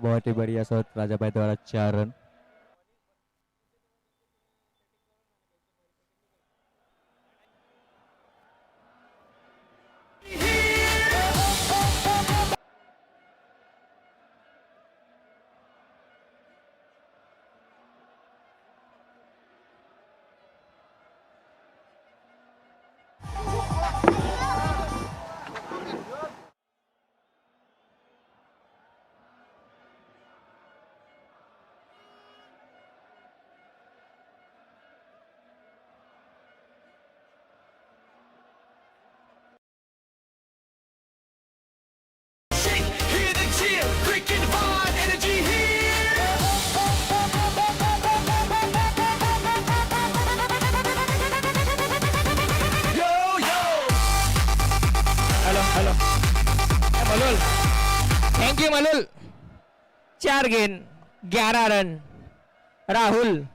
बहुत ही बढ़िया शॉट राजा भाई द्वारा 4 रन। मलुल, थैंक यू मलुल। 4 गेंद 11 रन। राहुल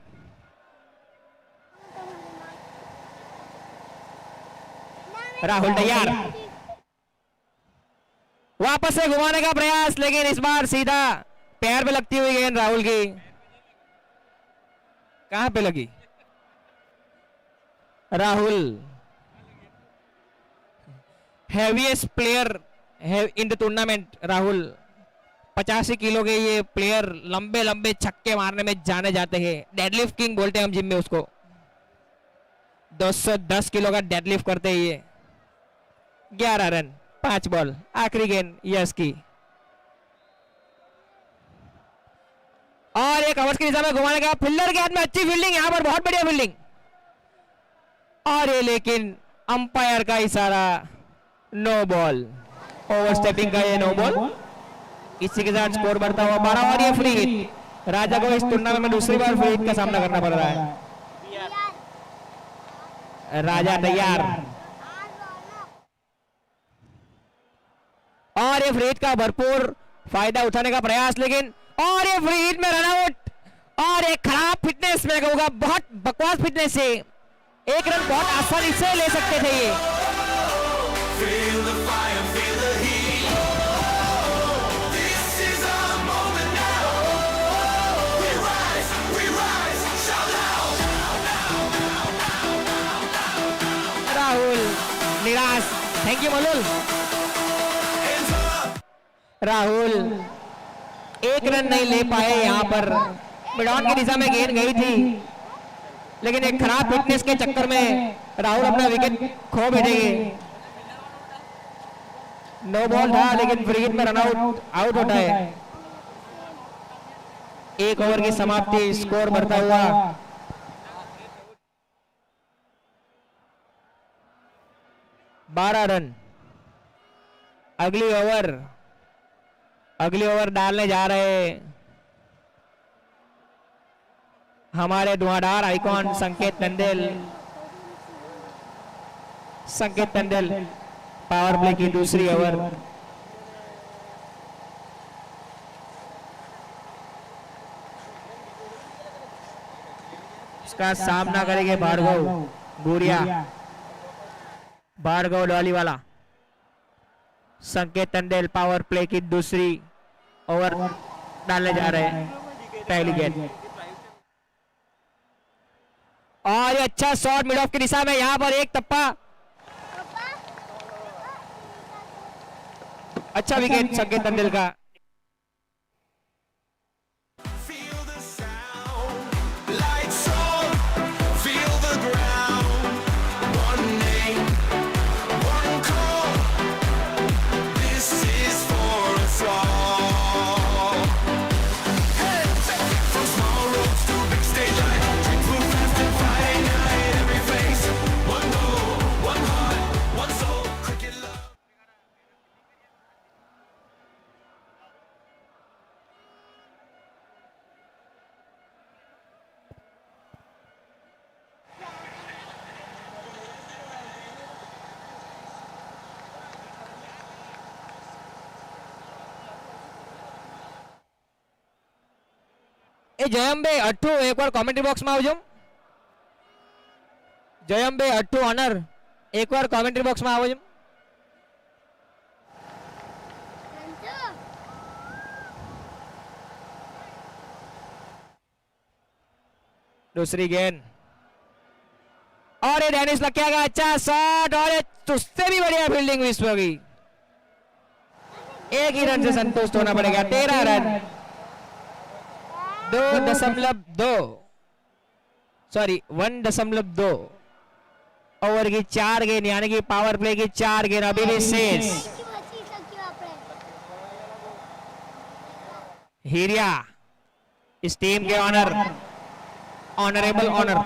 राहुल तैयार, वापस से घुमाने का प्रयास, लेकिन इस बार सीधा पैर पे लगती हुई गेंद राहुल की। कहां पे लगी? Rahul heaviest player in the tournament. Rahul 85 kilo के ये प्लेयर लंबे लंबे छक्के मारने में जाने जाते हैं। डेडलिफ्ट किंग बोलते हैं हम जिम में उसको। 210 किलो का डेडलिफ्ट करते हैं ये। 11 रन 5 बॉल। आखिरी गेंद यस की, और एक ओवर की दिशा में घुमाने का, फील्डर के हाथ में अच्छी फील्डिंग, यहां पर बहुत बढ़िया फील्डिंग, और ये लेकिन अंपायर का इशारा, नो बॉल। ओवरस्टेपिंग का ये नो बॉल। इसी के साथ स्कोर बढ़ता हुआ 12, और ये फ्री हिट। राजा को इस टूर्नामेंट में दूसरी बार फ्री हिट का सामना करना पड़ रहा है। राजा तैयार, और ये फ्री हिट का भरपूर फायदा उठाने का प्रयास, लेकिन और ये फ्री हिट में रन आउट, और एक खराब फिटनेस में कहूंगा, बहुत बकवास फिटनेस से एक रन बहुत आसानी से ले सकते थे ये। राहुल निराश, थैंक यू मलुल। राहुल एक रन नहीं ले पाए यहां पर। मिडॉन की दिशा में गेंद गई थी, लेकिन एक खराब फिटनेस के चक्कर में राहुल अपना विकेट खो बैठेंगे। नो बॉल था, लेकिन फ्री हिट में रन आउट होता है। एक ओवर की समाप्ति, स्कोर बढ़ता हुआ 12 रन। अगली ओवर डालने जा रहे हमारे धुआंधार आइकॉन संकेत तंडेल। पावर प्ले की दूसरी ओवर। इसका सामना करेंगे भार्गव भूरिया, भार्गव लॉलीवाला। संकेत तंडेल पावर प्ले की दूसरी ओवर डालने जा रहे हैं। पहली गेंद, और ये अच्छा शॉट मिड ऑफ की दिशा में, यहां पर एक टप्पा, अच्छा विकेट संकेत तंडेल का। जयंबे अट्ठू एक बार कमेंट्री बॉक्स में आवજો। जयंबे अट्ठू ऑनर एक बार कमेंट्री बॉक्स में आवજો। दूसरी गेंद और ये डेनिस लकिया का अच्छा शॉट और ये उससे भी बढ़िया फील्डिंग विश्व की। एक ही रन से संतुष्ट होना पड़ेगा। 13 रन 1.2 ओवर की 4 गेंद यानी कि पावर प्ले की 4 गेंद अभी भी शेष। हीरिया इस टीम के ऑनरेबल ऑनर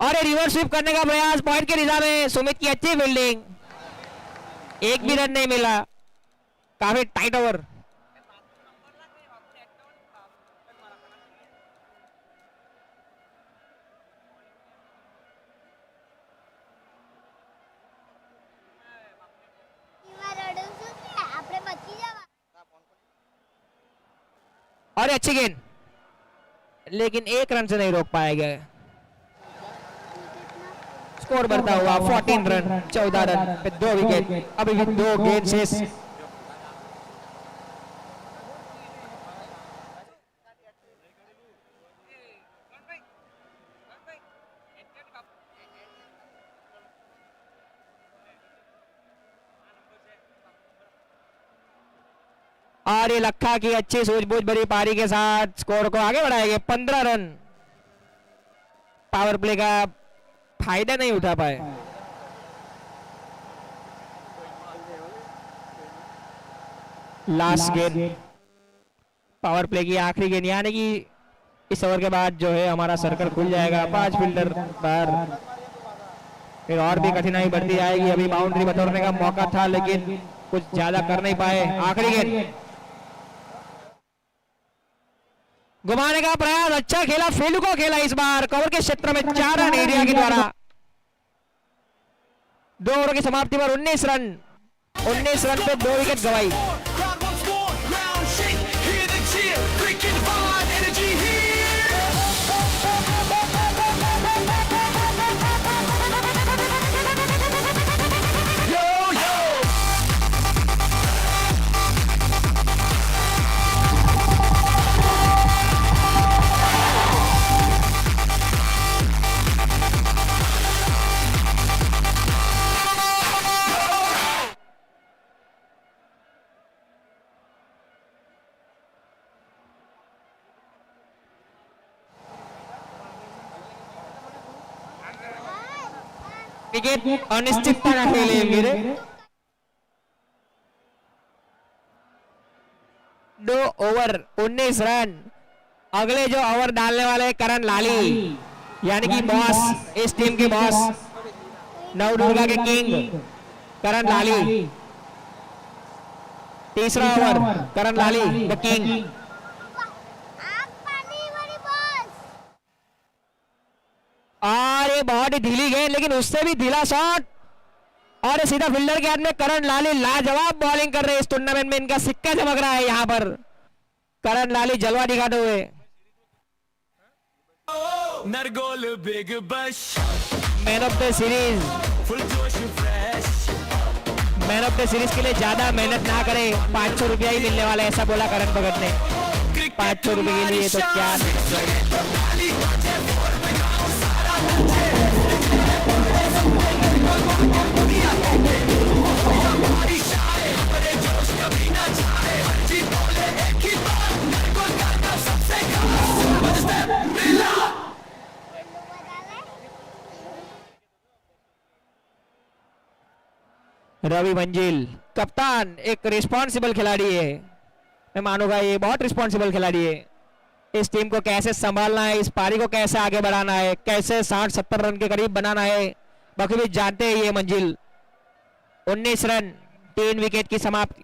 और रिवर्स स्वीप करने का प्रयास पॉइंट के दिशा में। सुमित की अच्छी फील्डिंग, एक भी रन नहीं मिला। काफी टाइट ओवर। और अच्छी गेंद लेकिन एक रन से नहीं रोक पाया गया। स्कोर बढ़ता हुआ 14 रन 14 रन पे 2 विकेट। अभी भी 2 गेंद शेष। और ये लखा की अच्छी सूझबूझ भरी पारी के साथ स्कोर को आगे बढ़ाएंगे। 15 रन। पावर प्ले का फायदा नहीं उठा पाए। लास्ट गेंद पावर प्ले की आखिरी गेंद यानी कि इस ओवर के बाद जो है हमारा सर्कल खुल जाएगा। 5 फील्डर पर फिर और भी कठिनाई बढ़ती जाएगी। अभी बाउंड्री बतौरने का मौका था लेकिन कुछ ज्यादा कर नहीं पाए। आखिरी गेंद घुमाने का प्रयास, अच्छा खेला, फील्ड को खेला इस बार। कवर के क्षेत्र में 4 रन एरिया के द्वारा। 2 ओवर की समाप्ति पर 19 रन पे 2 विकेट गवाई। विकेट अनिश्चितता का खेल है मेरे। 2 ओवर 19 रन। अगले जो ओवर डालने वाले करण लाली यानी कि बॉस, इस टीम के बॉस, नवदुर्गा के किंग करण लाली। तीसरा over Karan Lali the king. और ये बहुत ही ढीली गेंद लेकिन उससे भी ढीला शॉट और ये सीधा फील्डर के हाथ में। करण लाली लाजवाब बॉलिंग कर रहे हैं इस टूर्नामेंट में। इनका सिक्का चमक रहा है यहाँ पर। करण लाली जलवा दिखाते हुए। नरगोल Big Bash man of the series. Full जोश fresh. Man of the series के लिए ज्यादा मेहनत ना करें, 500 रुपया ही मिलने वाला है, ऐसा बोला करण भगत ने। 500 रुपये के लिए तो क्या। रवि मंजिल कप्तान एक रिस्पॉन्सिबल खिलाड़ी है। मैं मानूंगा ये बहुत रिस्पॉन्सिबल खिलाड़ी है। इस टीम को कैसे संभालना है, इस पारी को कैसे आगे बढ़ाना है, कैसे 60-70 रन के करीब बनाना है, बखूबी जानते हैं ये मंजिल। 19 रन 3 विकेट की समाप्ति।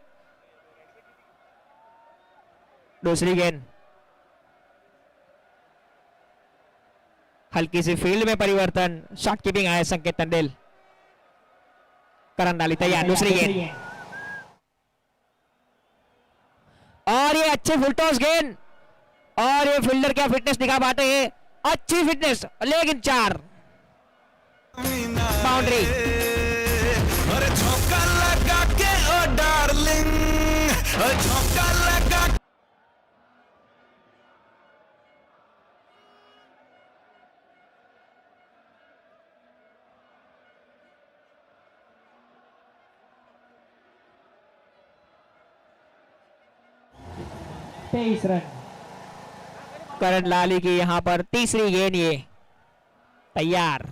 दूसरी गेंद हल्की सी फील्ड में परिवर्तन। शॉट कीपिंग आए संकेत टंडेल। करण लाली तैयार। दूसरी गेंद और ये अच्छे फुल टॉस गेंद और ये फील्डर क्या फिटनेस दिखा पाते हैं। अच्छी फिटनेस लेकिन 4 बाउंड्री। अरे झोंका लगा के ओ डार्लिंग, झोंका लगा। 23 रन। करण लाली की यहां पर तीसरी गेंद, ये तैयार।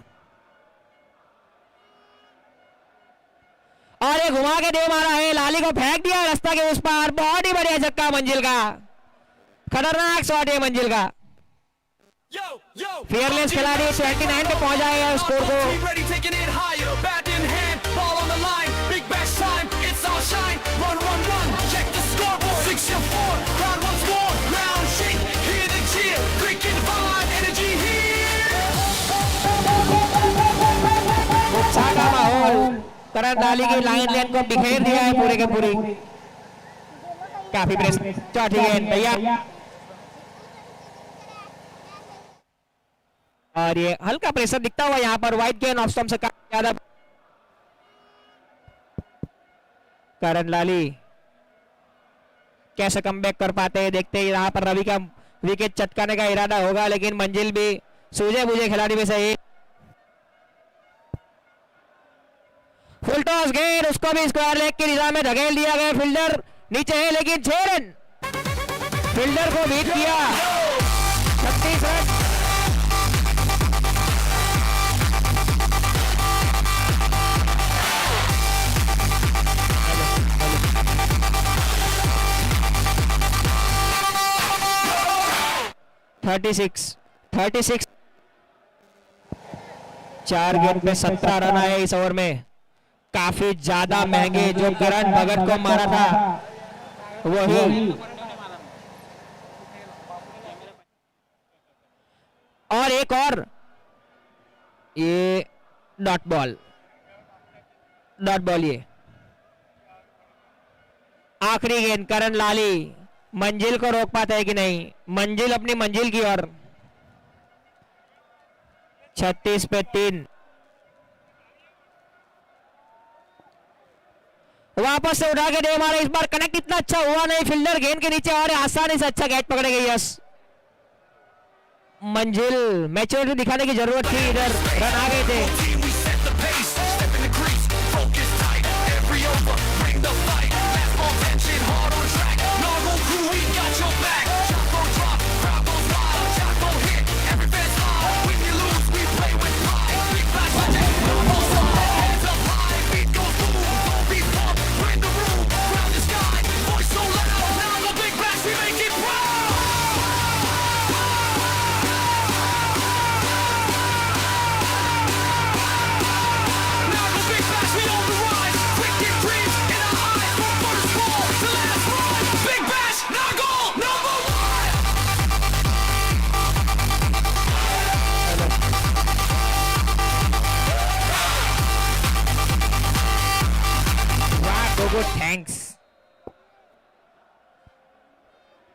और ये घुमा के दे मारा है, लाली को फेंक दिया रास्ता के उस पार। बहुत ही बढ़िया छक्का मंजिल का, खतरनाक शॉट है मंजिल का। Yo, yo, Fearless खिलाड़ी 29 पे पहुंच जाएगा स्कोर को। Team ready, taking it higher, bat in hand, ball on the line, big bash time, it's our shine, run, run, run, check the scoreboard, 6 and 4, crowd wants more, ground shake, hear the cheer, drinking vibe, energy here. उत्साह का माहौल, करण लाली की line लेन को बिखेर दिया है पूरे के पूरी। काफी प्रेस, चौथी गेंद तैयार। और ये हल्का प्रेशर दिखता हुआ यहाँ पर, वाइट गेंद ऑफ स्टंप से काफी ज्यादा। करण लाली कैसे कमबैक कर पाते हैं देखते हैं। यहाँ पर रवि का विकेट चटकाने का इरादा होगा, लेकिन मंजिल भी सूझे बूझे खिलाड़ी में से एक। फुल टॉस गेंद, उसको भी स्क्वायर लेग की दिशा में धकेल दिया गया। फील्डर नीचे है लेकिन 6 रन, फील्डर को बीट किया। 36 रन। थर्टी सिक्स 4 गेंद पे 17 रन आए इस ओवर में। काफी ज्यादा महंगे जो करण भगत को मारा था वही। और एक और, ये डॉट बॉल ये आखिरी गेंद। करण लाली मंजिल को रोक पाते हैं कि नहीं, मंजिल अपनी मंजिल की ओर। 36 पे 3। वापस से उठा के दे मारे, इस बार कनेक्ट इतना अच्छा हुआ नहीं, फील्डर गेंद के नीचे और आसानी से अच्छा कैच पकड़े गई। यस, मंजिल मैच्योरिटी दिखाने की जरूरत थी, इधर रन आ गए थे। Team, we set the pace, step in the crease, focus tight, every over, bring the fight, fastball tension, hard on track, Nargo crew, we got your back, Chaco drop, crowd goes wild, Chaco hit, every fan's live, when you lose, we play with pride, big bash legend, Nargo side, hands up high, beat goes boom, don't be pumped, bring the room, ground the sky, voice so loud, Nargo big bash, we make it proud. Nargo big bash, we on the rise, wicked dreams in our eyes, from first ball to last ride, big bash, Nargo, number one. वाह, thanks.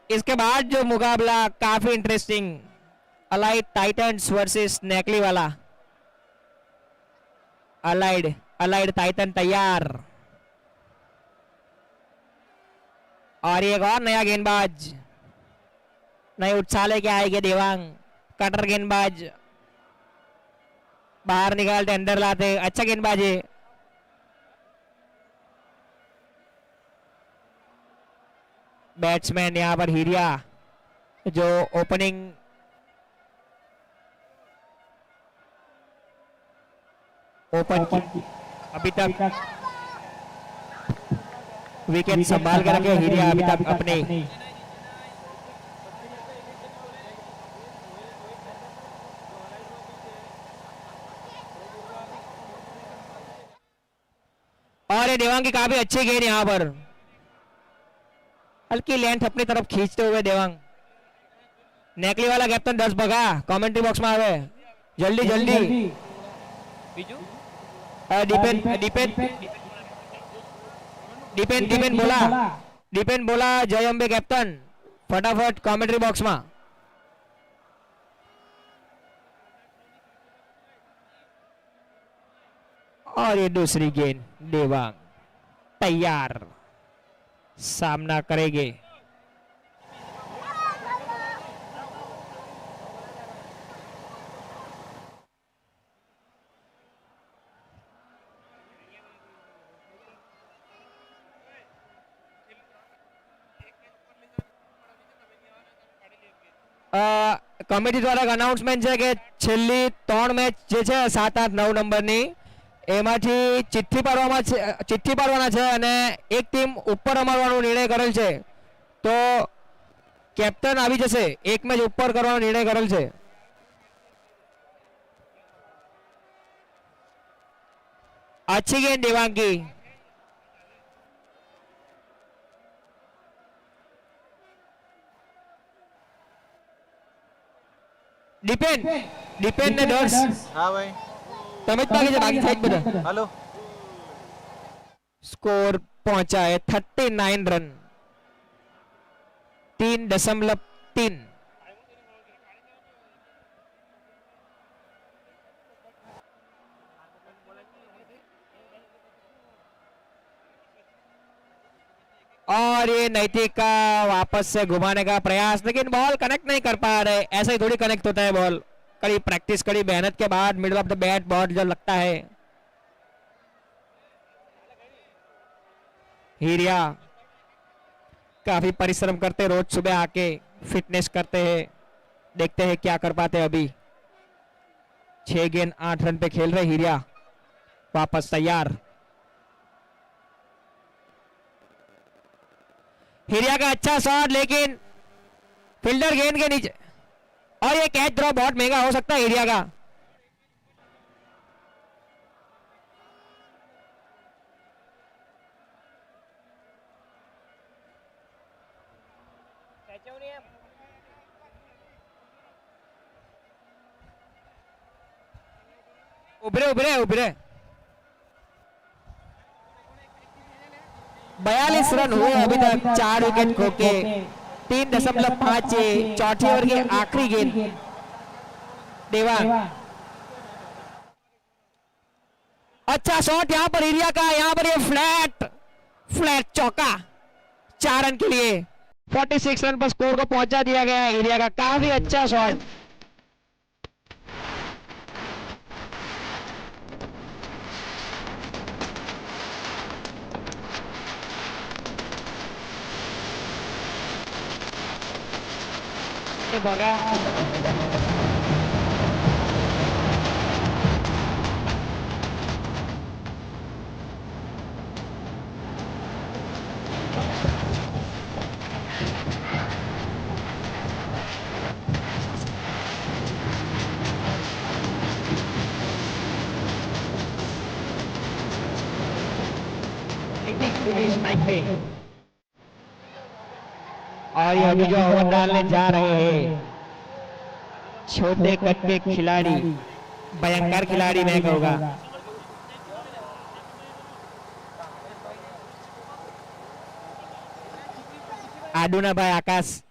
इसके बाद जो मुकाबला काफी interesting, allied titans versus नेकली वाला। Allied Titan तैयार। और एक और नया गेंदबाज, नए उत्साह लेके आएंगे देवांग। कटर गेंदबाज बाहर निकालते, अंदर लाते, अच्छा गेंदबाज है। बैट्समैन यहां पर हीरिया, जो ओपनिंग अभी तक विकेट संभाल कर रखे हीरिया अभी तक अपने। और ये देवांग की काफी अच्छी गेंद, यहां पर हल्की लेंथ अपनी तरफ खींचते हुए देवांग। नेकली वाला कैप्टन 10 बगा कमेंट्री बॉक्स में आवे, जल्दी जल्दी। डिपेंड बोला जय अंबे कैप्टन, फटाफट कमेंट्री बॉक्स में। और ये दूसरी गेंद, देवांग तैयार, सामना करेंगे। કમિટી દ્વારા એક અનાઉન્સમેન્ટ છે કે છેલ્લી 3 મેચ જે છે 7, 8, 9 નંબરની એમાંથી ચિઠ્ઠી પાડવાના છે અને એક ટીમ ઉપર રમાડવાનો નિર્ણય કરેલ છે, તો કેપ્ટન આવી જશે. એક મેચ ઉપર કરવાનો નિર્ણય કરેલ છે. अच्छी गेंद देवांगी. ડિપેન્ડ ને દર્શ હા ભાઈ તમે જ બાકી છે, બાકી સાઈડ બધા. હાલો स्कोर पहुंचा है 39 रन 3.3. और ये नैतिक का वापस से घुमाने का प्रयास, लेकिन बॉल कनेक्ट नहीं कर पा रहे. ऐसा ही थोड़ी कनेक्ट होता है बॉल. कड़ी प्रैक्टिस, कड़ी मेहनत के बाद middle of the bat ball जो लगता है. हीरिया काफी परिश्रम करते, रोज सुबह आके फिटनेस करते हैं. देखते हैं क्या कर पाते. अभी 6 गेंद 8 रन पे खेल रहे हीरिया. वापस तैयार. हीरिया का अच्छा शॉट, लेकिन फील्डर गेंद के नीचे. और ये कैच ड्रॉप बहुत महंगा हो सकता है हीरिया का. उभरे 42 रन हुए अभी तक, 4 विकेट खो के. 3.5 चौथी ओवर की आखिरी गेंद. देवांग अच्छा शॉट यहां पर एरिया का. यहां पर ये फ्लैट चौका 4 रन के लिए. 46 रन पर स्कोर को पहुंचा दिया गया है एरिया का. काफी अच्छा शॉट. बघा और ये अभी जो ओवर डालने जा रहे हैं छोटे कद के खिलाड़ी, भयंकर खिलाड़ी मैं कहूंगा. आडूना भाई आकाश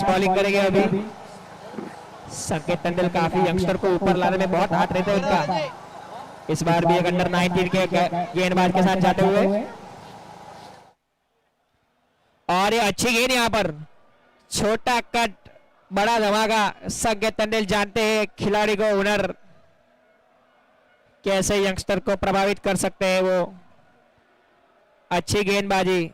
बॉलिंग करेंगे अभी. संकेत टंडल काफी यंगस्टर को ऊपर लाने में बहुत हाथ रहते हैं उनका. इस बार भी एक अंडर 19 के गेंदबाज के साथ जाते हुए. और ये अच्छी गेंद यहां पर. छोटा कट बड़ा धमाका. संकेत टंडल जानते हैं खिलाड़ी को हुनर कैसे यंगस्टर को प्रभावित कर सकते हैं वो. अच्छी गेंदबाजी.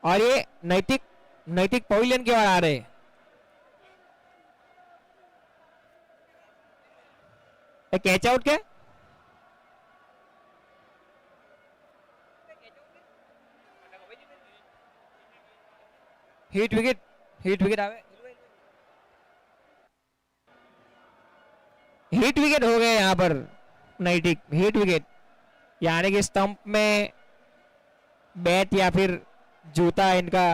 और ये नैतिक पवेलियन की ओर आ रहे. कैच आउट क्या? हिट विकेट आवे. हिट विकेट हो गए यहां पर. नैतिक हिट विकेट यानी कि स्टंप में बैट या फिर जूता इनका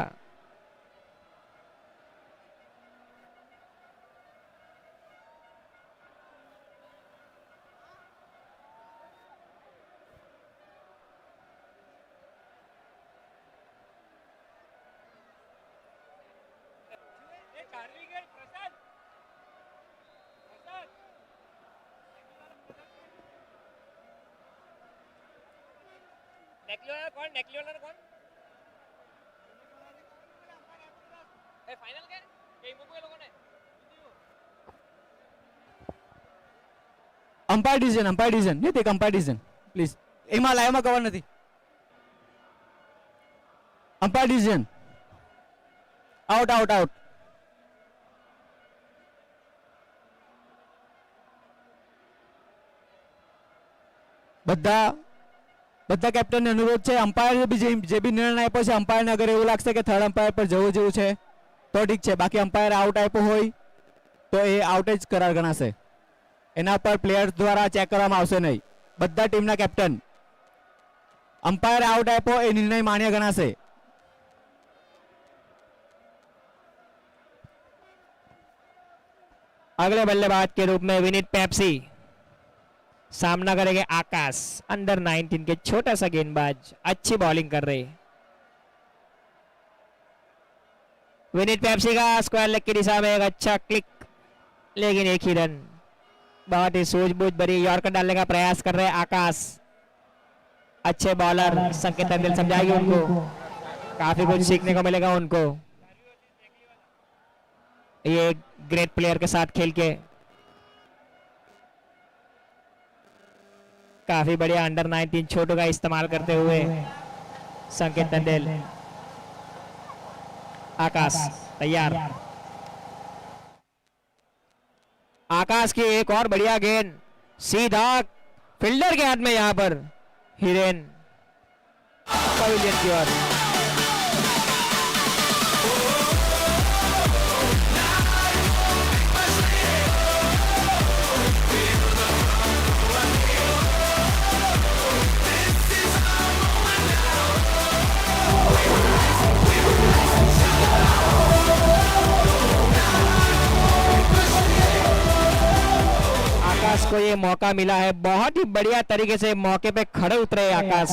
અમ્પાયર ડિસિઝન નીતિક અમ્પાયર ડિસિઝન પ્લીઝ એમાં લાઈવમાં કવર નથી umpire decision out out out બધા બધા કેપ્ટનને અનુરોધ છે અમ્પાયર જે બી નિર્ણય આપ્યો છે અમ્પાયરને અગર એવું લાગશે કે થર્ડ અમ્પાયર પર જવું જેવું છે તો ઠીક છે બાકી અમ્પાયર આઉટ આપ્યો હોય તો એ આઉટ જ કરાર ગણાશે એના પર પ્લેયર્સ દ્વારા ચેક કરવામાં આવશે નહીં બધા ટીમના કેપ્ટન अंपायर आउट आप्यो ए निर्णय मान्य गणाशे। अगले बल्लेबाज के रूप में विनीत पेप्सी सामना करेंगे आकाश, अंडर 19 के छोटा सा गेंदबाज, अच्छी बॉलिंग कर रहे। विनीत पेप्सी का स्क्वायर लेग की दिशा में एक अच्छा क्लिक, लेकिन एक ही रन। बहुत ही सूझबूझ भरी यॉर्कर डालने का प्रयास कर रहे आकाश। अच्छे बॉलर संकेत तेंदुल समझाएगी उनको, काफी कुछ सीखने को मिलेगा उनको ये ग्रेट प्लेयर के साथ खेल के। काफी बढ़िया अंडर 19 छोटों का इस्तेमाल करते हुए संकेत तेंदुल। आकाश तैयार। आकाश की एक और बढ़िया गेंद सीधा फील्डर के हाथ में, यहां पर हिरेन पवेलियन की ओर। आकाश को ये मौका मिला है, बहुत ही बढ़िया तरीके से मौके पे खड़े उतरे आकाश।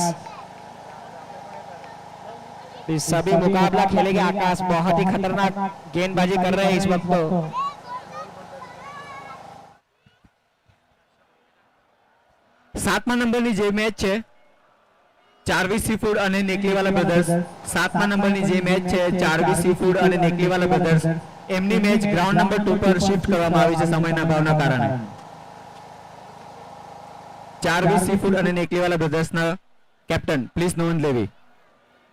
इस सभी मुकाबला खेलेंगे आकाश, बहुत ही खतरनाक गेंदबाजी कर रहे हैं इस वक्त तो। सातमा नंबरनी जे मैच છે ચારવી સીફૂડ અને નેકલીવાલા બ્રધર્સ, સાતમા નંબરની જે મેચ છે ચારવી સીફૂડ અને નેકલીવાલા બ્રધર્સ, એમની મેચ ગ્રાઉન્ડ નંબર 2 પર શિફ્ટ કરવામાં આવી છે સમયના અભાવના કારણે। ચારવી સીફૂડ અને નેકલીવાલા બ્રધર્સના કેપ્ટન પ્લીઝ નોંધ લેવી,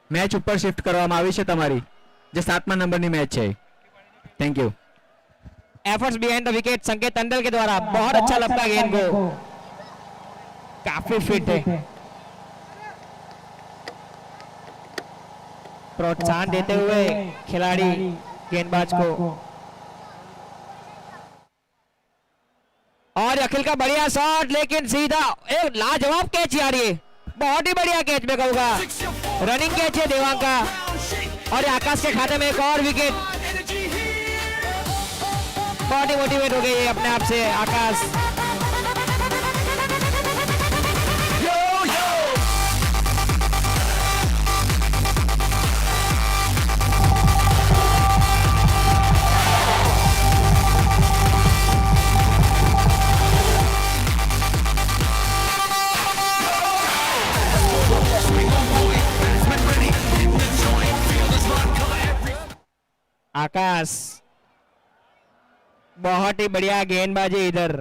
મેચ ઉપર શિફ્ટ કરવામાં આવી છે તમારી જે સાતમા નંબરની મેચ છે। Thank you. Efforts behind the wicket संकेत तेंदुल के द्वारा, बहुत अच्छा लगता है गेंद को, काफी फिट है। प्रोत्साहन देते हुए खिलाड़ी गेंदबाज को। और अखिल का बढ़िया शॉट, लेकिन सीधा एक लाजवाब कैच यार, ये बहुत ही बढ़िया कैच मैं कहूंगा, रनिंग कैच है देवांग का। और आकाश के खाते में एक और विकेट, बहुत ही मोटिवेट हो गई अपने आप से आकाश। आकाश बहुत ही बढ़िया गेंदबाजी इधर।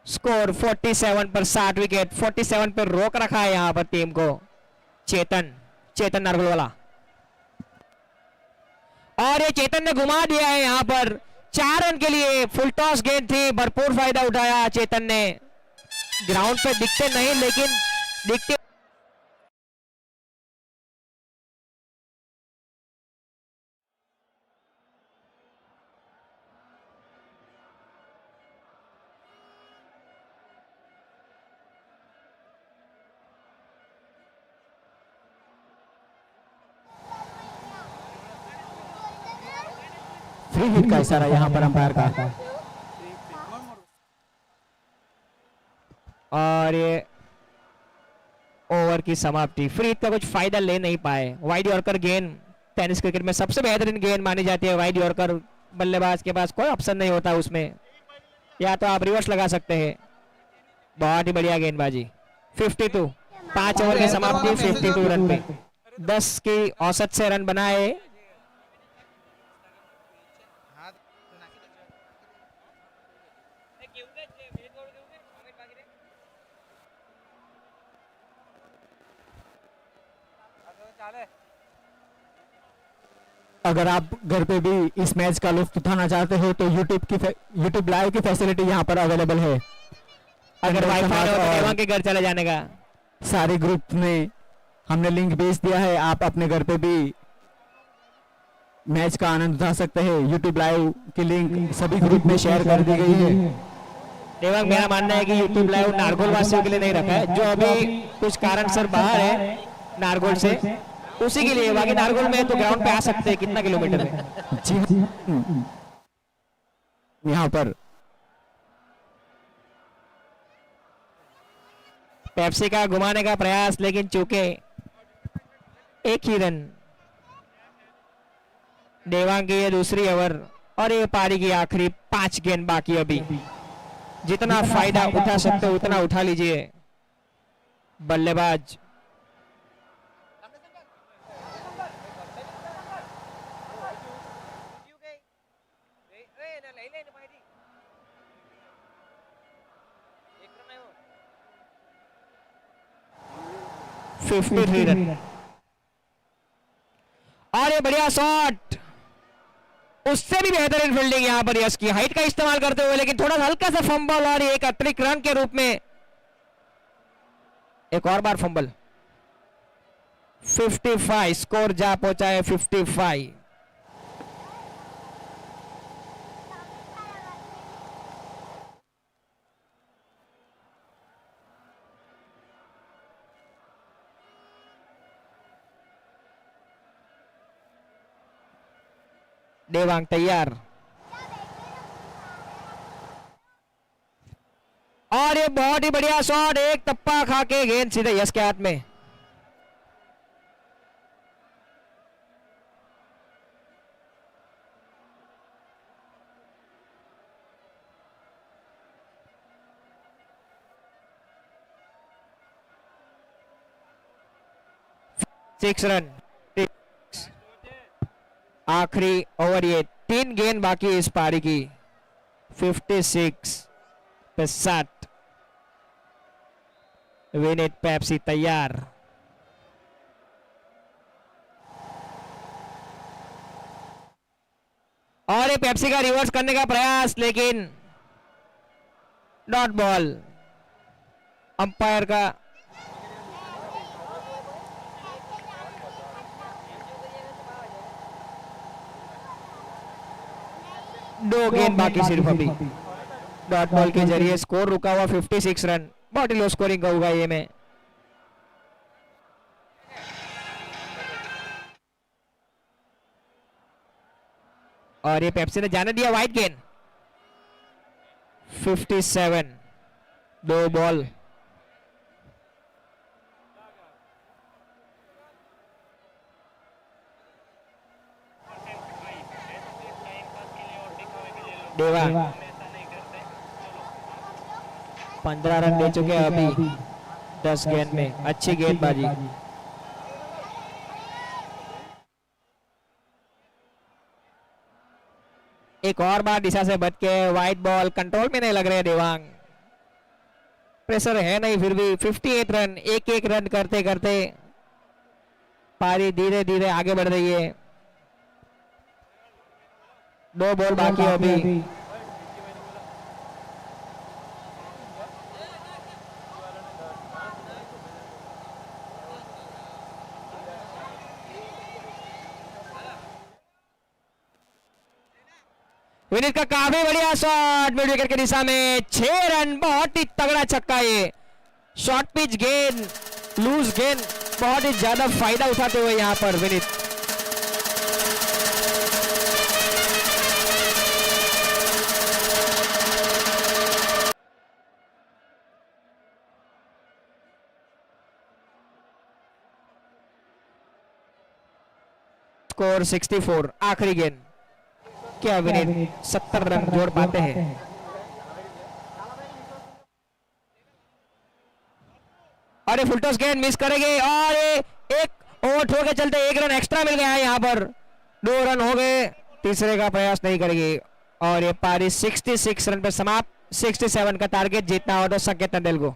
स्कोर 47 पर 60 विकेट, 47 पर रोक रखा है यहां पर टीम को चेतन नारगोलवाला। और ये चेतन ने घुमा दिया है यहां पर 4 रन के लिए। फुल टॉस गेंद थी, भरपूर फायदा उठाया चेतन ने। ग्राउंड पे दिखते नहीं, लेकिन दिखते फ्री हिट का इशारा यहाँ पर अंपायर का। और ये ओवर की समाप्ति। फ्री हिट का कुछ फायदा ले नहीं पाए। वाइड यॉर्कर गेंद टेनिस क्रिकेट में सबसे बेहतरीन गेंद मानी जाती है। वाइड यॉर्कर बल्लेबाज के पास कोई ऑप्शन नहीं होता उसमें, या तो आप रिवर्स लगा सकते हैं, बहुत ही बढ़िया गेंदबाजी। 52 5 ओवर की समाप्ति 52 रन पे 10 की औसत से रन बनाए। अगर आप घर पे भी इस मैच का लुत्फ उठाना चाहते हो तो यूट्यूब लाइव की फैसिलिटी यहाँ पर अवेलेबल है। अगर वाईफाई हो तो और देवांग के घर चले जाने का। सारे ग्रुप में हमने लिंक भेज दिया है, आप अपने घर पे भी मैच का आनंद उठा सकते हैं। यूट्यूब लाइव की लिंक सभी ग्रुप में शेयर कर दी गई है। देवांग, मेरा मानना है कि यूट्यूब लाइव नारगोल वासियों के लिए नहीं रखा है, जो अभी कुछ कारण सर बाहर है नारगोल से, उसी के लिए। बाकी नारगोल में तो ग्राउंड पे आ सकते हैं, कितना किलोमीटर है। जी हाँ, यहाँ पर पेप्सी का घुमाने का प्रयास, लेकिन चूके एक ही रन। देवांग की ये दूसरी ओवर और ये पारी की आखिरी 5 गेंद बाकी अभी। जितना फायदा उठा सकते हो उतना उठा लीजिए। बल्लेबाज रन और ये बढ़िया शॉट, उससे भी बेहतरीन फील्डिंग यहां पर यश की, हाइट का इस्तेमाल करते हुए, लेकिन थोड़ा हल्का सा फंबल और एक अतिरिक्त रन के रूप में एक और बार फंबल। 55 स्कोर जा पहुंचा है 55। देवांग तैयार और ये बहुत ही बढ़िया शॉट, एक टप्पा खा के गेंद सीधे यश के हाथ में। Six run. आखिरी ओवर, ये 3 गेंद बाकी इस पारी की। 56 पे 60। विनीत पेप्सी तैयार। और ये पेप्सी का रिवर्स करने का प्रयास, लेकिन डॉट बॉल। अंपायर का दो गेंद बाकी सिर्फ अभी। डॉट बॉल के जरिए स्कोर रुका हुआ 56 रन। बहुत ही लो स्कोरिंग का होगा ये में। और ये पेप्सी ने जाने दिया वाइड गेंद। 57 दो बॉल। देवांग 15 रन दे चुके हैं अभी 10 गेंद में। अच्छी गेंदबाजी। एक और बार दिशा से बच के वाइड बॉल, कंट्रोल में नहीं लग रहे देवांग। प्रेशर है नहीं, फिर भी 58 रन। एक एक रन करते करते पारी धीरे धीरे आगे बढ़ रही है। 2 बॉल बाकी अभी। विनीत का काफी बढ़िया शॉट मिड विकेट की दिशा में। 6 रन। बहुत ही तगड़ा छक्का ये। शॉर्ट पिच गेंद, लूज गेंद, बहुत ही ज्यादा फायदा उठाते हुए यहां पर विनीत। स्कोर 64। आखिरी गेंद। क्या विनीत 70 रन जोड़ पाते हैं? अरे फुल टॉस गेंद मिस करेंगे और एक ओवर छोड़ के चलते 1 रन एक्स्ट्रा मिल गया है यहाँ पर, 2 रन हो गए, तीसरे का प्रयास नहीं करेंगे और ये पारी 66 रन पर समाप्त। 67 का टारगेट जीतना हो तो संकेत नंदेल को।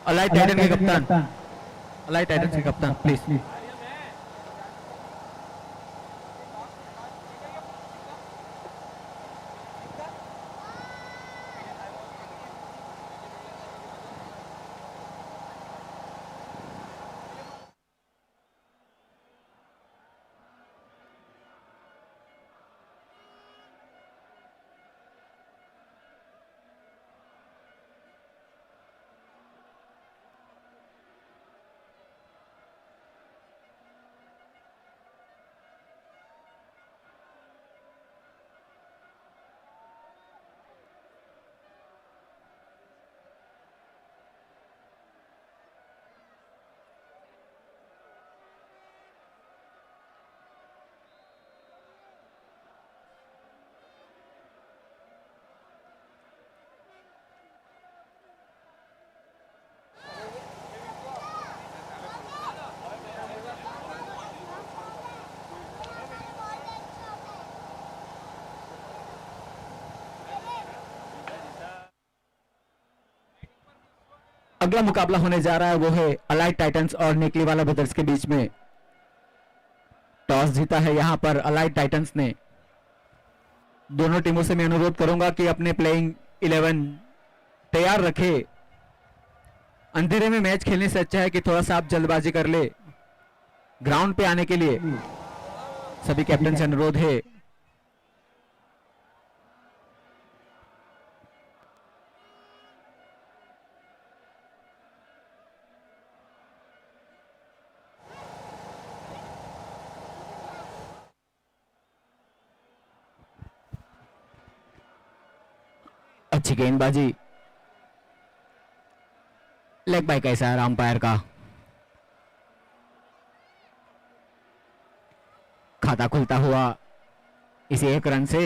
अलाइट टाइटन के कप्तान, अलाइट टाइटन के कप्तान प्लीज। अगला मुकाबला होने जा रहा है वो है अलाइट टाइटंस और निकलीवाला ब्रदर्स के बीच में। टॉस जीता है यहां पर अलाइट टाइटंस ने। दोनों टीमों से मैं अनुरोध करूंगा कि अपने प्लेइंग 11 तैयार रखे। अंधेरे में मैच खेलने से अच्छा है कि थोड़ा सा आप जल्दबाजी कर ले। ग्राउंड पे आने के लिए सभी कैप्टन से अनुरोध है। अच्छी गेंदबाजी, लेग बाय कैसा है अंपायर का। खाता खुलता हुआ इसी 1 रन से।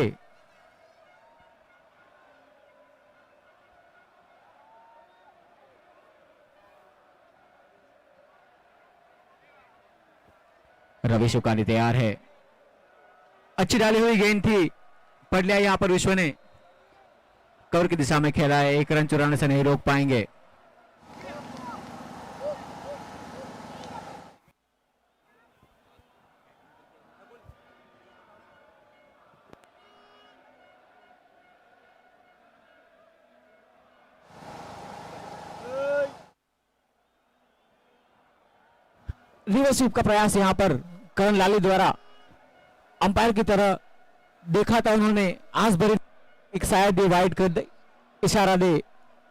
रवि शुकानी तैयार है, अच्छी डाली हुई गेंद थी, पढ़ लिया यहां पर विश्व ने, कवर की दिशा में खेला है, 1 रन चुराने से नहीं रोक पाएंगे। रिवर्स स्वीप का प्रयास यहां पर करण लाली द्वारा, अंपायर की तरह देखा था उन्होंने, आस भरी एक शायद ये वाइड कर दे, इशारा दे,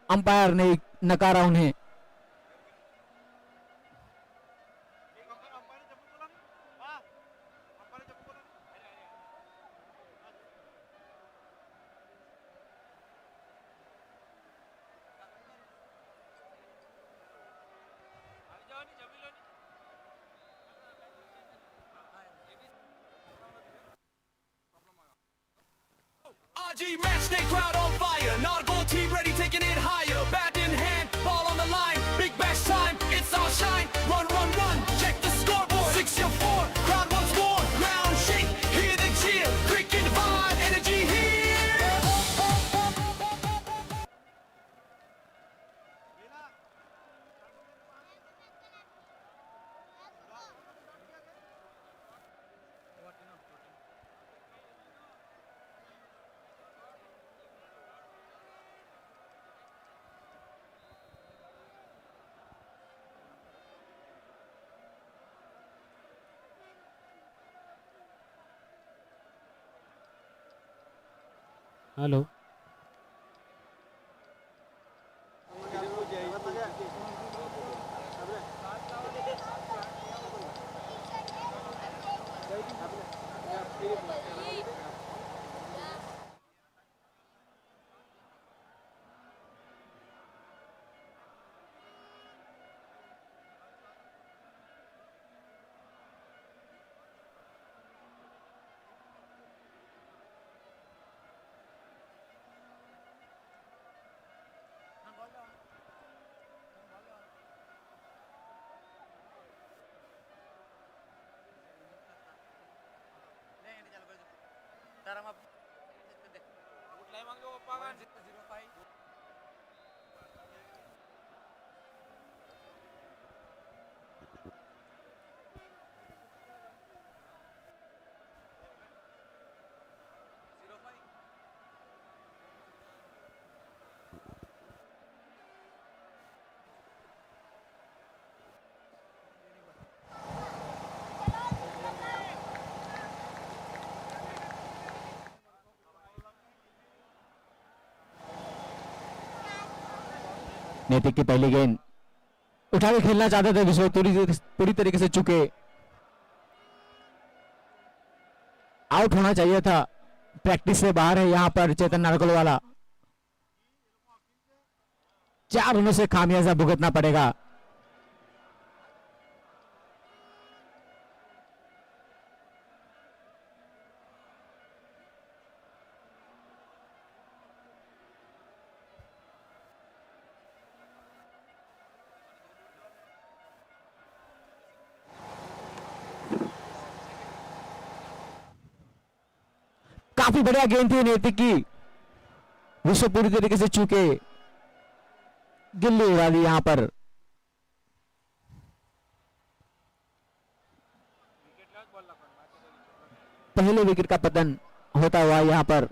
अंपायर ने नकारा उन्हें। RG match, stay crowd on fire. Nautical team ready, taking it higher. Bat in hand, ball on the line. Big bash time, it's our shine. Run, run, run, check the scoreboard. 6-4, crowd wants more. Ground shake, hear the cheer. Cricket vibe, energy here. Hello, नैतिक की पहली गेंद उठा के खेलना चाहते थे विश्व, पूरी तरीके से चुके, आउट होना चाहिए था, प्रैक्टिस से बाहर है यहां पर चेतन नारकोल वाला, 4 रनों से खामियाजा भुगतना पड़ेगा। काफी बढ़िया गेंद थी नैतिक की, विश्व पूरी तरीके से चूके, गिल्ली उड़ा दी यहां पर। पहले विकेट का पतन होता हुआ यहां पर।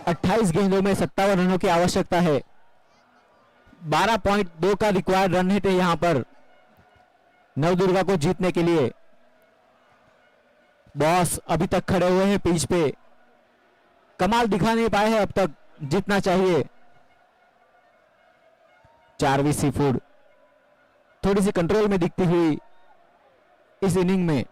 अट्ठाईस गेंदों में 57 रनों की आवश्यकता है, 12.2 का रिक्वायर्ड रन रेट है यहां पर नवदुर्गा को जीतने के लिए। बॉस अभी तक खड़े हुए हैं पिच पे, कमाल दिखा नहीं पाए हैं अब तक, जीतना चाहिए। 4वीं सीफूड थोड़ी सी कंट्रोल में दिखती हुई इस इनिंग में।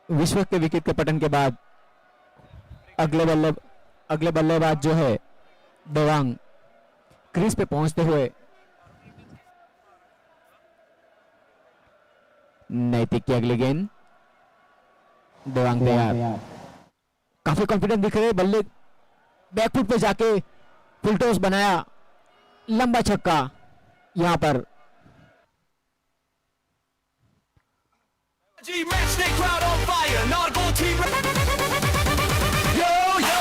विश्व के विकेट के पतन के बाद अगले बल्लेबाज जो है देवांग क्रीज पे पहुंचते हुए नैतिक की अगली गेंद, देवांग तैयार, काफी कॉन्फिडेंट दिख रहे, बल्ले बैकफुट पे जाके फुल टॉस बनाया, लंबा छक्का यहां पर। G match day crowd on fire. Nargo team. Yo yo.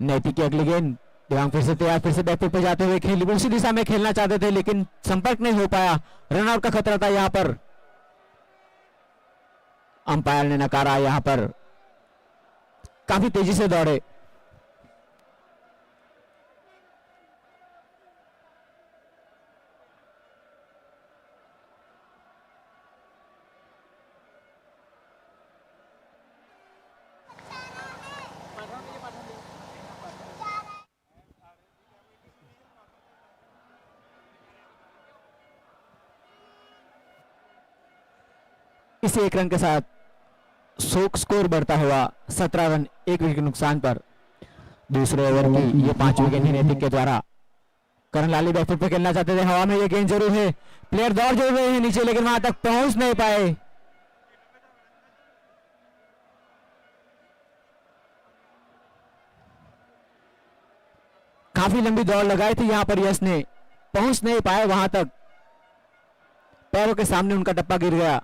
नैतिक की अगली गेंद, देवांग फिर से तैयार, फिर से बैकफुट पे जाते हुए खेल उसी दिशा में खेलना चाहते थे लेकिन संपर्क नहीं हो पाया, रन आउट का खतरा था यहां पर, अंपायर ने नकारा। यहां पर काफी तेजी से दौड़े, इसी एक रन के साथ स्कोर बढ़ता हुआ 17 रन, एक विकेट के नुकसान पर। दूसरे ओवर की ये 5वीं गेंद ही नैतिक के द्वारा। करण लाली बैकफुट पे खेलना चाहते थे, हवा में ये गेंद जरूर है, प्लेयर दौड़ जरूर रहे हैं नीचे लेकिन वहां तक पहुंच नहीं पाए। काफी लंबी दौड़ लगाई थी यहां पर यश ने, पहुंच नहीं पाए वहां तक, पैरों के सामने उनका टप्पा गिर गया।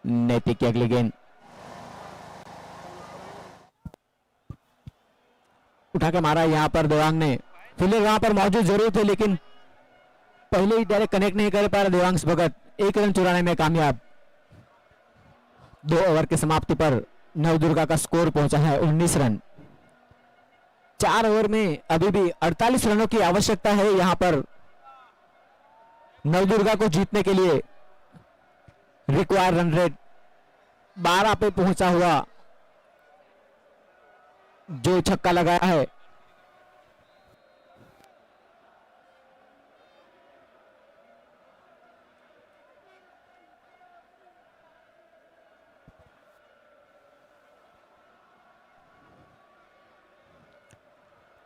नैतिक की अगली गेंद, उठा के मारा यहां पर देवांग ने, फील्डर वहां पर मौजूद जरूर थे लेकिन पहले ही डायरेक्ट कनेक्ट नहीं कर पा रहे देवांश भगत, एक रन चुराने में कामयाब। 2 ओवर की समाप्ति पर नवदुर्गा का स्कोर पहुंचा है 19 रन। 4 ओवर में अभी भी 48 रनों की आवश्यकता है यहां पर नवदुर्गा को जीतने के लिए। रिक्वायर्ड रन रेट 12 पे पहुंचा हुआ जो छक्का लगाया है।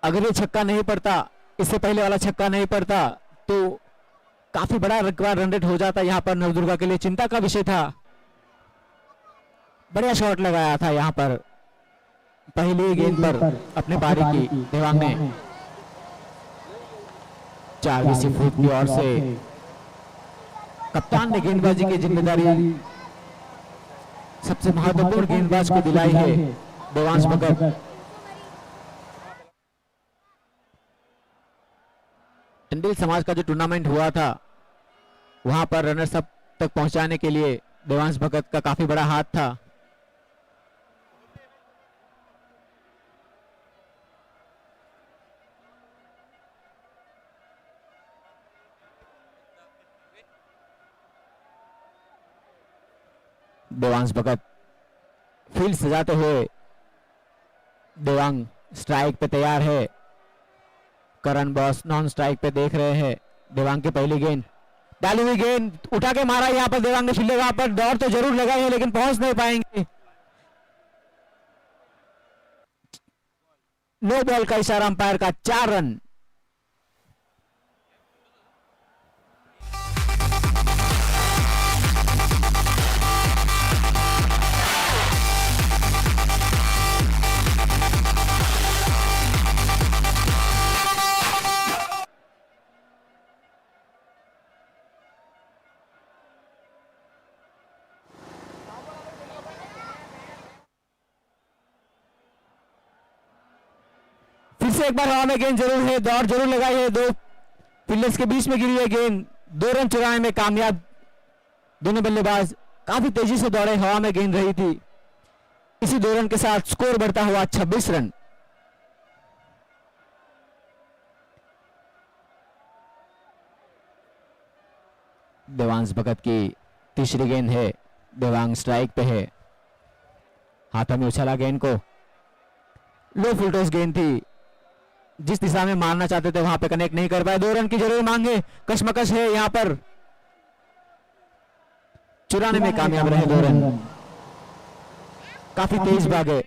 अगर ये छक्का नहीं पड़ता, इससे पहले वाला छक्का नहीं पड़ता तो काफी बड़ा रिक्वायर्ड रन रेट हो जाता यहां पर नवदुर्गा के लिए, चिंता का विषय था। बढ़िया शॉट लगाया था यहां पर, पहली गेंद पर अपने पारी की देवांग ने 40 फुट की ओर से कप्तान ने गेंदबाजी की जिम्मेदारी सबसे महत्वपूर्ण गेंदबाज को दिलाई है देवांश भगत। टंडील समाज का जो टूर्नामेंट हुआ था वहां पर रनर्स अप तक पहुंचाने के लिए देवांश भगत का काफी बड़ा हाथ था। देवांश भगत फील्ड सजाते हुए, देवांग स्ट्राइक पे तैयार है, करण बॉस नॉन स्ट्राइक पे देख रहे हैं। देवांग की पहली गेंद, डाली हुई गेंद, उठा के मारा यहां पर देवांग ने, फील्डर वहां पर दौड़ तो जरूर लगाई है लेकिन पहुंच नहीं पाएंगे। नो बॉल का इशारा अंपायर का, 4 रन। फिर से एक बार हवा में गेंद जरूर है, दौड़ जरूर लगाई है, 2 फील्डर्स के बीच में गिरी है गेंद, 2 रन चुराने में कामयाब दोनों बल्लेबाज। काफी तेजी से दौड़े, हवा में गेंद रही थी। इसी 2 रन के साथ स्कोर बढ़ता हुआ 26 रन। देवांश भगत की तीसरी गेंद है, देवांग स्ट्राइक पे है, हाथों में उछाला गेंद को, लो फुल टॉस गेंद थी, जिस दिशा में मारना चाहते थे वहां पे कनेक्ट नहीं कर पाए। 2 रन की जरूर मांगे, कशमकश है यहां पर, चुराने में कामयाब रहे 2 रन, काफी तेज भागे।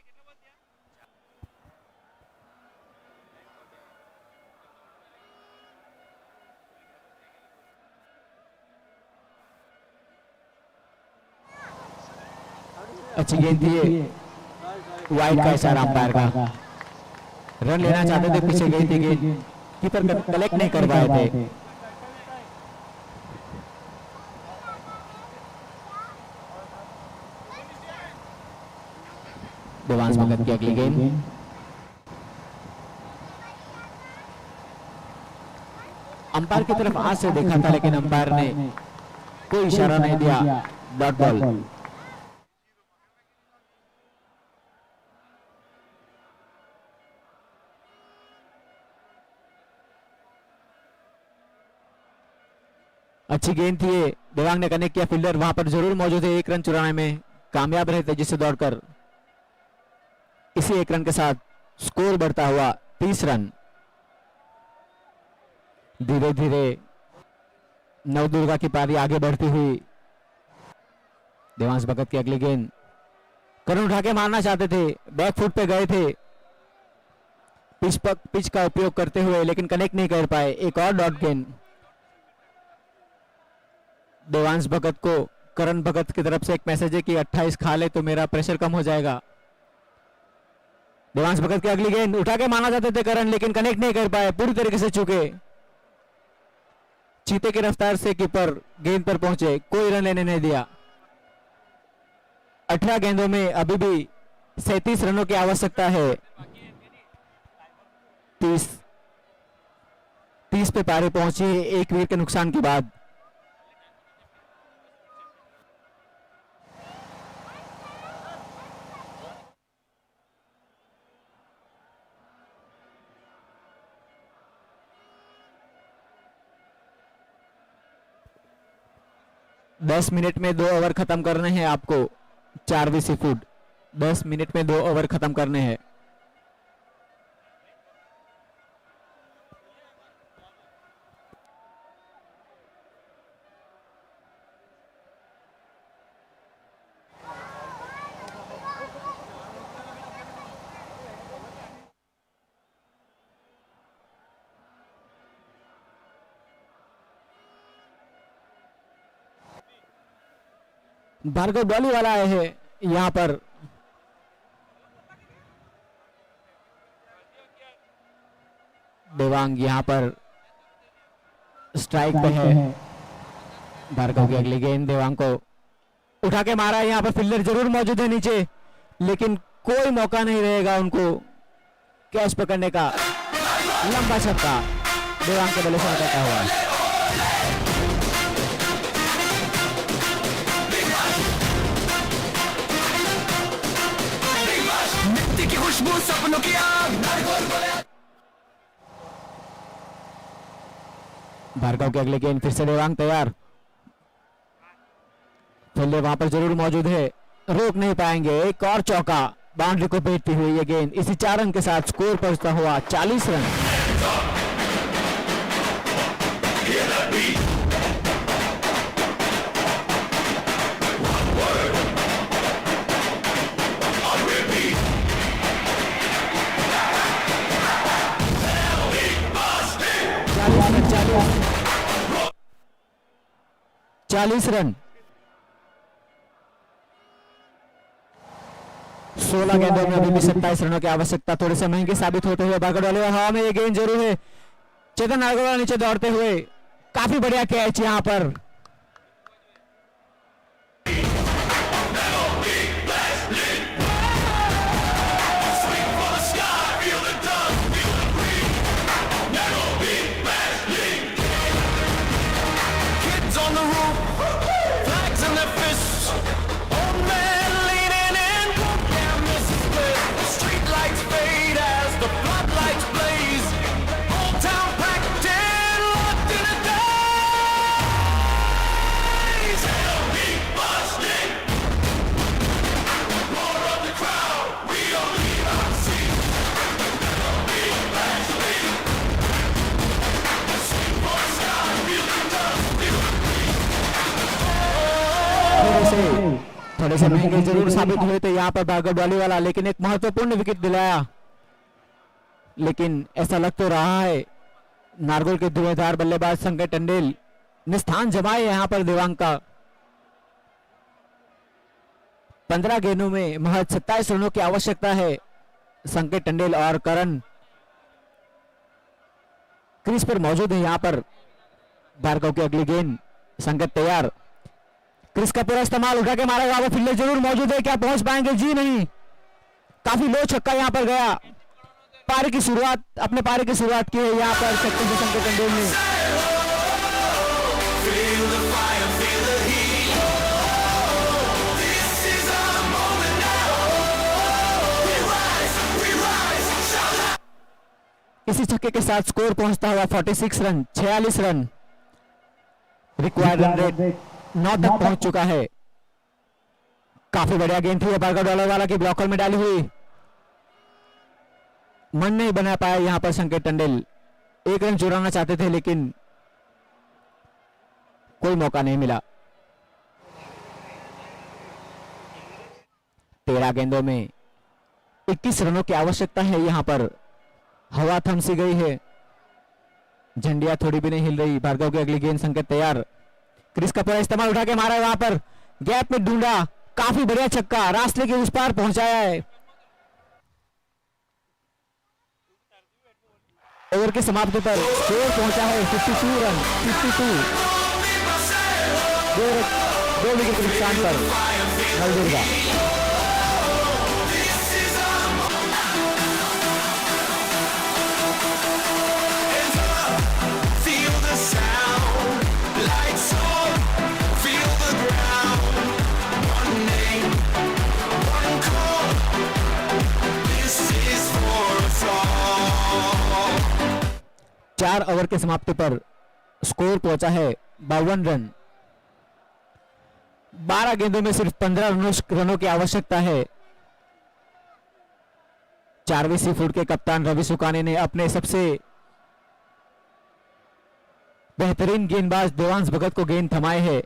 अच्छी गेंद थी ये, वाइड का इशारा अंपायर का, रन लेना चाहते थे, पीछे गई थी गेंद, कीपर कलेक्ट नहीं कर पाए थे। देवांश भगत की अगली गेंद, अंपायर की तरफ आज से देखा था लेकिन अंपायर ने कोई इशारा नहीं दिया, डॉट बॉल। अच्छी गेंद थी ये, देवांग ने कनेक्ट किया, फील्डर वहां पर जरूर मौजूद है, 1 रन चुराने में कामयाब रहे तेजी से दौड़कर। इसी 1 रन के साथ स्कोर बढ़ता हुआ 30 रन। धीरे धीरे नवदुर्गा की पारी आगे बढ़ती हुई। देवांश भगत की अगली गेंद, करण उठा के मारना चाहते थे, बैक फुट पे गए थे, पिच का उपयोग करते हुए, लेकिन कनेक्ट नहीं कर पाए। एक और डॉट गेंद देवांश भगत को, करण भगत की तरफ से एक मैसेज है कि 28 खा ले तो मेरा प्रेशर कम हो जाएगा। देवांश भगत की अगली गेंद, उठा के मारना चाहते थे करण, लेकिन कनेक्ट नहीं कर पाए, पूरी तरीके से चूके। चीते की रफ्तार से कीपर गेंद पर पहुंचे, कोई रन लेने नहीं दिया। 18 गेंदों में अभी भी 37 रनों की आवश्यकता है। 30 पे पारी पहुंची है एक विकेट के नुकसान के बाद। दस मिनट में 2 ओवर खत्म करने हैं आपको, 4 फुट 10 मिनट में 2 ओवर खत्म करने हैं। भार्गव डॉली वाला आए हैं यहां पर, देवांग यहां पर स्ट्राइक पे है। भार्गव की अगली गेंद, देवांग को उठा के मारा है, यहां पर फील्डर जरूर मौजूद है नीचे, लेकिन कोई मौका नहीं रहेगा उनको कैच पकड़ने का। लंबा छक्का देवांग के बल्ले से निकलता हुआ। की खुशबू सपनों की आग। भार्गव की अगली गेंद, फिर से देवांग तैयार, फील्डर वहां पर जरूर मौजूद है, रोक नहीं पाएंगे। एक और चौका, बाउंड्री को भेजती हुई ये गेंद, इसी 4 रन के साथ स्कोर पहुंचता हुआ 40 रन। चालीस रन, 16 गेंदों में अभी भी 27 रनों की आवश्यकता, थोड़े से महंगे साबित होते हुए भागड़ वाले हवा में ये गेंद जरूर है। चेतन नागरवाल नीचे दौड़ते हुए, काफी बढ़िया कैच यहां पर। थोड़े से महंगे जरूर साबित हुए थे यहाँ पर भार्गव डोलीवाला, लेकिन एक महत्वपूर्ण विकेट दिलाया। लेकिन ऐसा लग तो रहा है नारगोल के धुआंधार बल्लेबाज संकेत टंडेल ने स्थान जमाए यहाँ पर देवांग का। 15 गेंदों में महज 27 रनों की आवश्यकता है। संकेत टंडेल और करण क्रीज पर मौजूद है यहाँ पर। भार्गव की अगली गेंद, संकेत तैयार, क्रीज का पूरा इस्तेमाल, उठा के मारेगा वो, फील्डर जरूर मौजूद है, क्या पहुंच पाएंगे? जी नहीं, काफी लो छक्का यहाँ पर गया। पारी की शुरुआत, अपने पारी की शुरुआत की है यहाँ पर छक्के से संकेत टंडेल ने। Feel the fire, feel the heat. This is our moment now. We rise, shout out. इसी छक्के के साथ स्कोर पहुंचता हुआ 46 run, 46 run. Required run rate 9 तक पहुंच चुका है। काफी बढ़िया गेंद थी भार्गव डोलीवाला की, ब्लॉकर में डाली हुई, मन नहीं बना पाया यहां पर संकेत टंडेल। एक रन चुराना चाहते थे लेकिन कोई मौका नहीं मिला। 13 गेंदों में 21 रनों की आवश्यकता है यहां पर। हवा थम सी गई है, झंडियां थोड़ी भी नहीं हिल रही। भार्गव की अगली गेंद, संकेत तैयार, क्रिस का पूरा इस्तेमाल, उठा के मारा है वहां पर, गैप में ढूंढा, काफी बढ़िया छक्का, रास्ते के उस पार पहुंचाया है। ओवर की समाप्ति पर स्कोर पहुंचा है 52 रन, 52। दो विकेट के नुकसान पर Navdurga. Feel the sound, lights on, feel the ground. One name, one call. This is for us all. 4 over की समाप्ति पर स्कोर पहुंचा है 52 रन। 12 गेंदों में सिर्फ 15 रनों की आवश्यकता है। 4वीं सी फूड के कप्तान रवि सुकाने ने अपने सबसे बेहतरीन गेंदबाज देवांश भगत को गेंद थमाए है।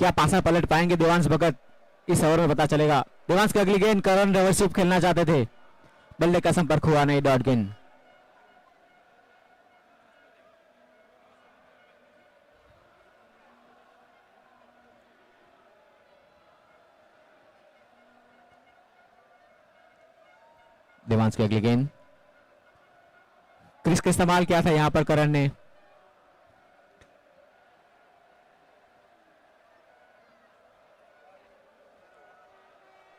क्या पासा पलट पाएंगे देवांश भगत? इस ओवर में पता चलेगा। देवांश की अगली गेंद, करण रिवर्सिव खेलना चाहते थे, बल्ले का संपर्क हुआ नहीं, डॉट गेंद। देवांश की अगली गेंद, क्रिस का इस्तेमाल किया था यहां पर करण ने।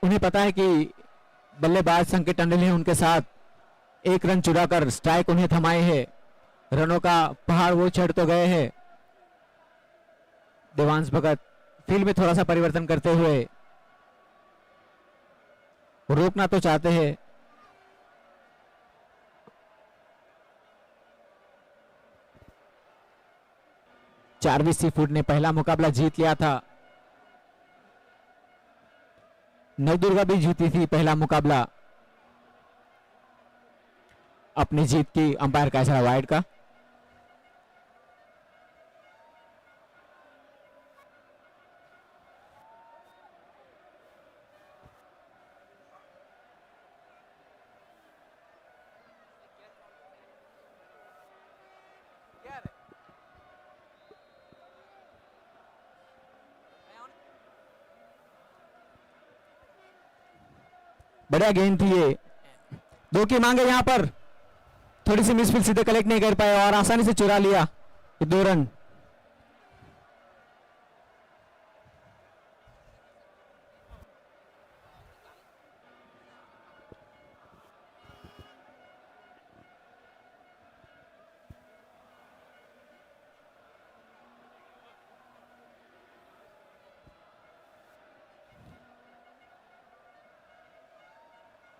उन्हें पता है कि बल्लेबाज संकेत टंडेल है उनके साथ, एक रन चुराकर स्ट्राइक उन्हें थमाए है। रनों का पहाड़ वो चढ़ तो गए हैं। देवांश भगत फील्ड में थोड़ा सा परिवर्तन करते हुए रोकना तो चाहते हैं, 4वीं सी फूड ने पहला मुकाबला जीत लिया था। नवदुर्गा भी जीती थी पहला मुकाबला। अपनी जीत की अंपायर का इशारा वाइड का। बढ़िया गेंद थी ये, 2 की मांगे यहां पर, थोड़ी सी मिसफील्ड सीधे कलेक्ट नहीं कर पाए और आसानी से चुरा लिया 2 रन।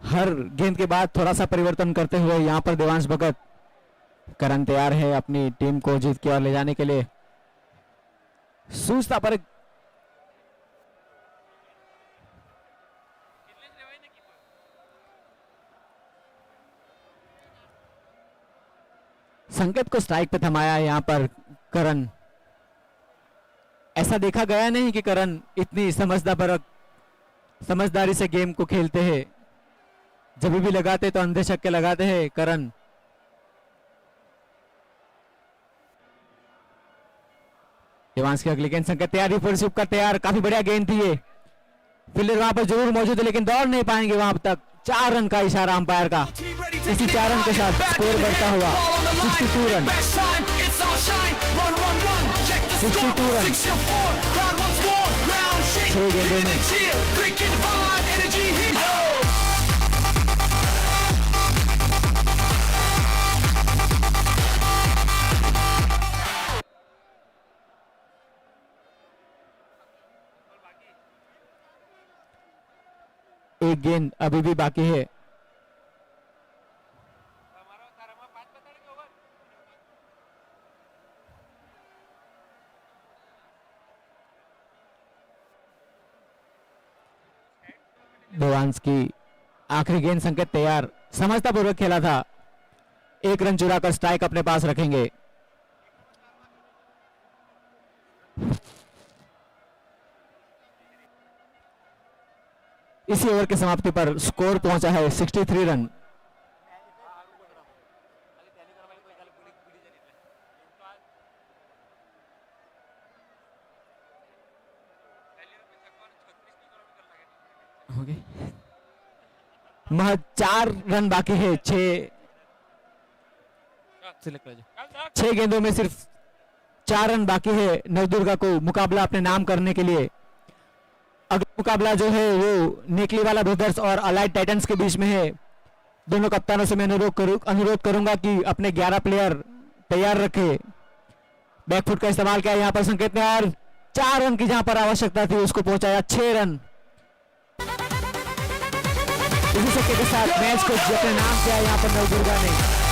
हर गेंद के बाद थोड़ा सा परिवर्तन करते हुए यहां पर देवांश भगत, करण तैयार है अपनी टीम को जीत की ओर ले जाने के लिए। सूचता पर संकेत को स्ट्राइक पे थमाया यहां पर करण। ऐसा देखा गया नहीं कि करण इतनी समझदार समझदारी से गेम को खेलते हैं, जब भी लगाते तो अंधे छक्के लगाते हैं करण। देवांश की अगली गेंद संकेत तैयार, रिसीव का तैयार, काफी बढ़िया गेंद थी ये। फील्डर वहां पर जरूर मौजूद है लेकिन दौड़ नहीं पाएंगे वहां तक। 4 रन का इशारा अंपायर का। इसी 4 रन के साथ स्कोर बढ़ता हुआ 62 रन। 62 रन 6 गेंदों में। एक गेंद अभी भी बाकी है। देवांश की आखिरी गेंद संकेत तैयार, समझता पूर्वक खेला था। 1 रन चुराकर स्ट्राइक अपने पास रखेंगे। इसी ओवर की समाप्ति पर स्कोर पहुंचा है 63 रन। महज 4 रन बाकी है। 6 गेंदों में सिर्फ 4 रन बाकी है नवदुर्गा को मुकाबला अपने नाम करने के लिए। अगला मुकाबला जो है वो नेकलीवाला ब्रदर्स और अलाइड टाइटंस के बीच में है। दोनों कप्तानों से मैं अनुरोध करूंगा कि अपने 11 प्लेयर तैयार रखे। बैकफुट का इस्तेमाल किया यहाँ पर संकेत ने और 4 रन की जहां पर आवश्यकता थी उसको पहुंचाया 6 रन। इसी छक्के के साथ मैच को अपने नाम किया यहाँ पर नवदुर्गा ने।